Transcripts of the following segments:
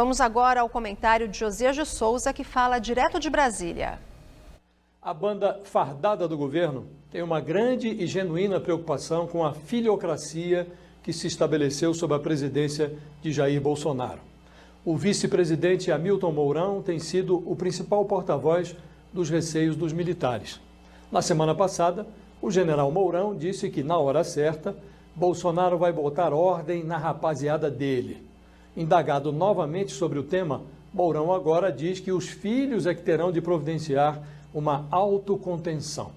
Vamos agora ao comentário de Josias de Souza, que fala direto de Brasília. A banda fardada do governo tem uma grande e genuína preocupação com a filiocracia que se estabeleceu sob a presidência de Jair Bolsonaro. O vice-presidente Hamilton Mourão tem sido o principal porta-voz dos receios dos militares. Na semana passada, o general Mourão disse que, na hora certa, Bolsonaro vai botar ordem na rapaziada dele. Indagado novamente sobre o tema, Mourão agora diz que os filhos é que terão de providenciar uma autocontenção.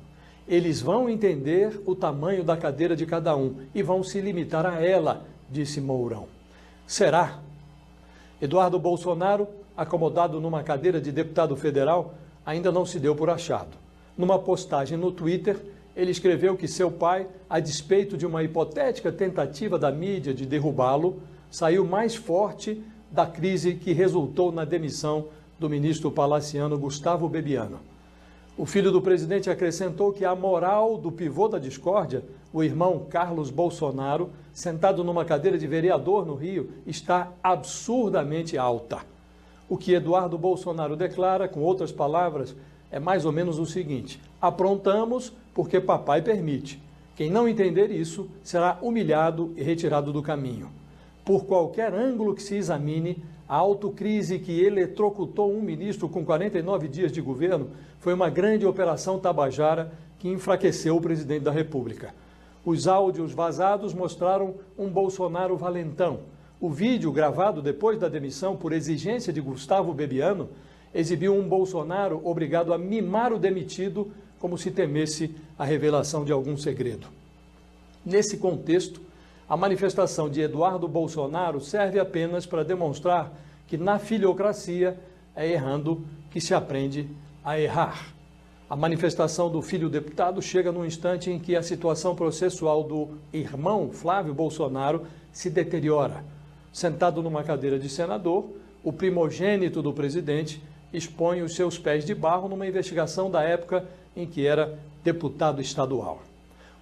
Eles vão entender o tamanho da cadeira de cada um e vão se limitar a ela, disse Mourão. Será? Eduardo Bolsonaro, acomodado numa cadeira de deputado federal, ainda não se deu por achado. Numa postagem no Twitter, ele escreveu que seu pai, a despeito de uma hipotética tentativa da mídia de derrubá-lo, saiu mais forte da crise que resultou na demissão do ministro palaciano Gustavo Bebiano. O filho do presidente acrescentou que a moral do pivô da discórdia, o irmão Carlos Bolsonaro, sentado numa cadeira de vereador no Rio, está absurdamente alta. O que Eduardo Bolsonaro declara, com outras palavras, é mais ou menos o seguinte: aprontamos porque papai permite. Quem não entender isso será humilhado e retirado do caminho. Por qualquer ângulo que se examine, a autocrise que eletrocutou um ministro com 49 dias de governo foi uma grande operação tabajara que enfraqueceu o presidente da República. Os áudios vazados mostraram um Bolsonaro valentão. O vídeo, gravado depois da demissão por exigência de Gustavo Bebiano, exibiu um Bolsonaro obrigado a mimar o demitido como se temesse a revelação de algum segredo. Nesse contexto, a manifestação de Eduardo Bolsonaro serve apenas para demonstrar que na filiocracia é errando que se aprende a errar. A manifestação do filho deputado chega num instante em que a situação processual do irmão Flávio Bolsonaro se deteriora. Sentado numa cadeira de senador, o primogênito do presidente expõe os seus pés de barro numa investigação da época em que era deputado estadual.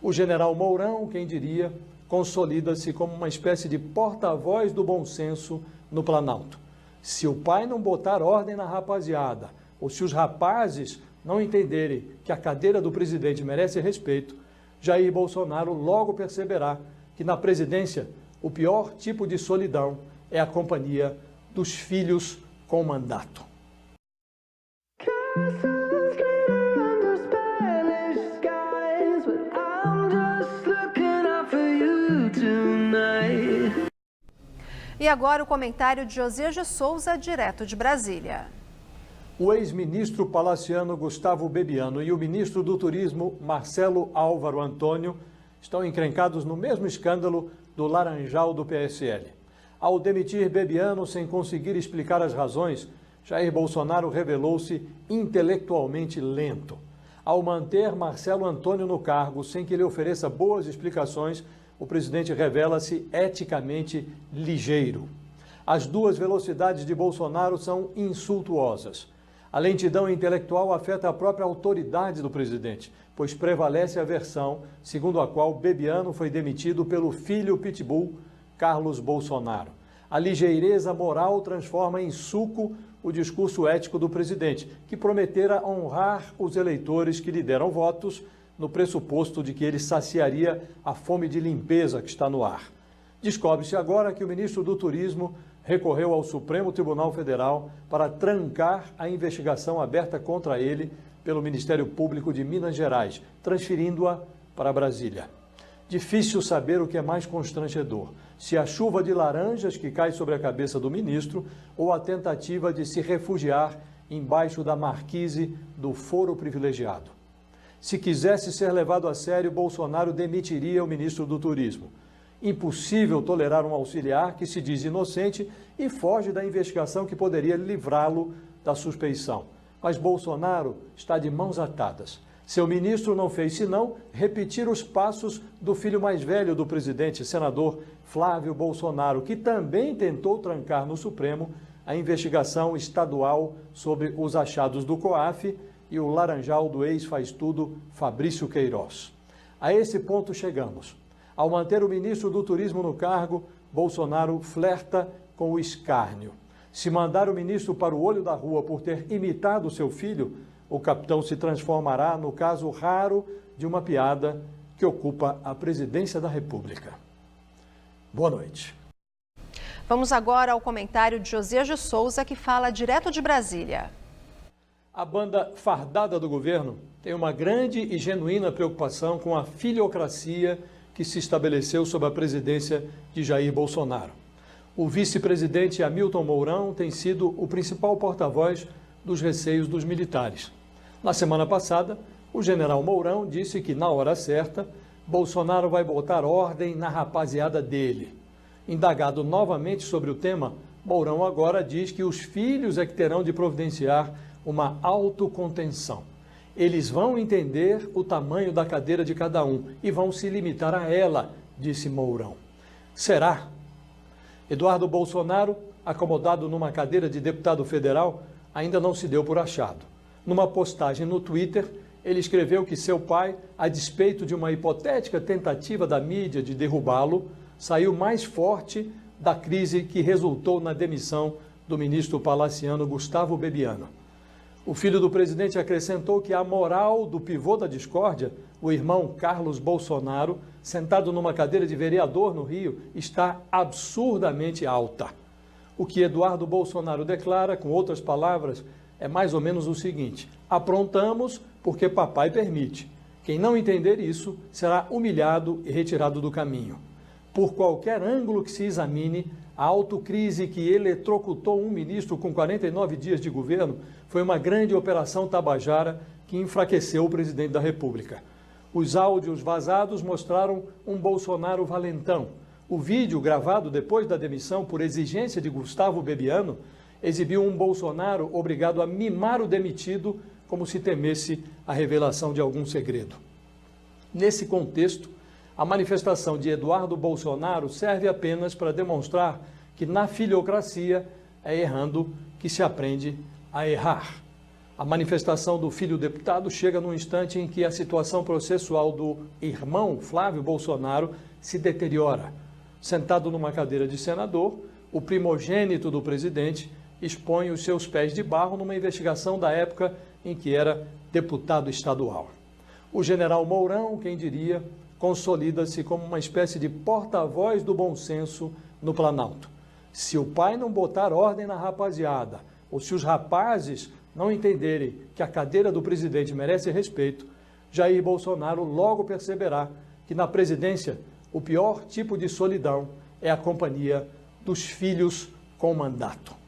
O general Mourão, quem diria, consolida-se como uma espécie de porta-voz do bom senso no Planalto. Se o pai não botar ordem na rapaziada, ou se os rapazes não entenderem que a cadeira do presidente merece respeito, Jair Bolsonaro logo perceberá que na presidência o pior tipo de solidão é a companhia dos filhos com mandato. E agora o comentário de Josias de Souza, direto de Brasília. O ex-ministro palaciano Gustavo Bebiano e o ministro do Turismo Marcelo Álvaro Antônio estão encrencados no mesmo escândalo do Laranjal do PSL. Ao demitir Bebiano sem conseguir explicar as razões, Jair Bolsonaro revelou-se intelectualmente lento. Ao manter Marcelo Antônio no cargo sem que ele ofereça boas explicações, o presidente revela-se eticamente ligeiro. As duas velocidades de Bolsonaro são insultuosas. A lentidão intelectual afeta a própria autoridade do presidente, pois prevalece a versão segundo a qual Bebiano foi demitido pelo filho pitbull, Carlos Bolsonaro. A ligeireza moral transforma em suco o discurso ético do presidente, que prometera honrar os eleitores que lhe deram votos no pressuposto de que ele saciaria a fome de limpeza que está no ar. Descobre-se agora que o ministro do Turismo recorreu ao Supremo Tribunal Federal para trancar a investigação aberta contra ele pelo Ministério Público de Minas Gerais, transferindo-a para Brasília. Difícil saber o que é mais constrangedor, se a chuva de laranjas que cai sobre a cabeça do ministro ou a tentativa de se refugiar embaixo da marquise do foro privilegiado. Se quisesse ser levado a sério, Bolsonaro demitiria o ministro do Turismo. Impossível tolerar um auxiliar que se diz inocente e foge da investigação que poderia livrá-lo da suspeição. Mas Bolsonaro está de mãos atadas. Seu ministro não fez senão repetir os passos do filho mais velho do presidente, senador Flávio Bolsonaro, que também tentou trancar no Supremo a investigação estadual sobre os achados do COAF e o laranjal do ex-faz-tudo Fabrício Queiroz. A esse ponto chegamos. Ao manter o ministro do Turismo no cargo, Bolsonaro flerta com o escárnio. Se mandar o ministro para o olho da rua por ter imitado seu filho, o capitão se transformará no caso raro de uma piada que ocupa a presidência da República. Boa noite. Vamos agora ao comentário de Josias de Souza, que fala direto de Brasília. A banda fardada do governo tem uma grande e genuína preocupação com a filiocracia que se estabeleceu sob a presidência de Jair Bolsonaro. O vice-presidente Hamilton Mourão tem sido o principal porta-voz dos receios dos militares. Na semana passada, o general Mourão disse que, na hora certa, Bolsonaro vai botar ordem na rapaziada dele. Indagado novamente sobre o tema, Mourão agora diz que os filhos é que terão de providenciar uma autocontenção. Eles vão entender o tamanho da cadeira de cada um e vão se limitar a ela, disse Mourão. Será? Eduardo Bolsonaro, acomodado numa cadeira de deputado federal, ainda não se deu por achado. Numa postagem no Twitter, ele escreveu que seu pai, a despeito de uma hipotética tentativa da mídia de derrubá-lo, saiu mais forte da crise que resultou na demissão do ministro palaciano Gustavo Bebiano. O filho do presidente acrescentou que a moral do pivô da discórdia, o irmão Carlos Bolsonaro, sentado numa cadeira de vereador no Rio, está absurdamente alta. O que Eduardo Bolsonaro declara, com outras palavras, é mais ou menos o seguinte: aprontamos porque papai permite. Quem não entender isso será humilhado e retirado do caminho. Por qualquer ângulo que se examine, a autocrise que eletrocutou um ministro com 49 dias de governo foi uma grande operação tabajara que enfraqueceu o presidente da República. Os áudios vazados mostraram um Bolsonaro valentão. O vídeo, gravado depois da demissão por exigência de Gustavo Bebiano, exibiu um Bolsonaro obrigado a mimar o demitido como se temesse a revelação de algum segredo. Nesse contexto, a manifestação de Eduardo Bolsonaro serve apenas para demonstrar que na filiocracia é errando que se aprende a errar. A manifestação do filho deputado chega num instante em que a situação processual do irmão Flávio Bolsonaro se deteriora. Sentado numa cadeira de senador, o primogênito do presidente expõe os seus pés de barro numa investigação da época em que era deputado estadual. O general Mourão, quem diria, consolida-se como uma espécie de porta-voz do bom senso no Planalto. Se o pai não botar ordem na rapaziada, ou se os rapazes não entenderem que a cadeira do presidente merece respeito, Jair Bolsonaro logo perceberá que na presidência o pior tipo de solidão é a companhia dos filhos com mandato.